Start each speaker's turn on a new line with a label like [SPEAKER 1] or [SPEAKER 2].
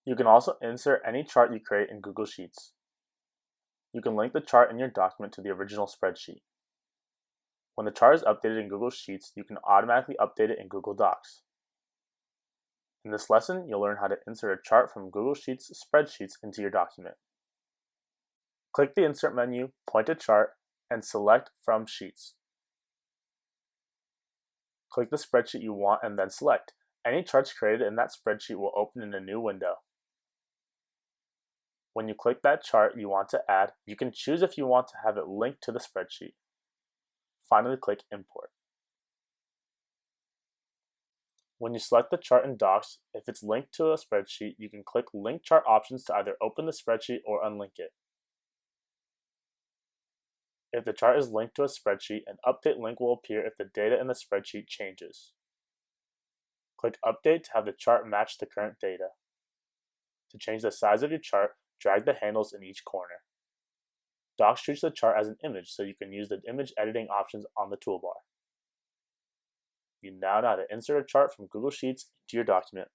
[SPEAKER 1] You can also insert any chart you create in Google Sheets. You can link the chart in your document to the original spreadsheet. When the chart is updated in Google Sheets, you can automatically update it in Google Docs. In this lesson, you'll learn how to insert a chart from Google Sheets spreadsheets into your document. Click the Insert menu, point to Chart, and select from Sheets. Click the spreadsheet you want and then select. Any charts created in that spreadsheet will open in a new window. When you click that chart you want to add, you can choose if you want to have it linked to the spreadsheet. Finally, click Import. When you select the chart in Docs, if it's linked to a spreadsheet, you can click Link Chart options to either open the spreadsheet or unlink it. If the chart is linked to a spreadsheet, an update link will appear if the data in the spreadsheet changes. Click Update to have the chart match the current data. To change the size of your chart, drag the handles in each corner. Docs treats the chart as an image, so you can use the image editing options on the toolbar. You now know how to insert a chart from Google Sheets into your document.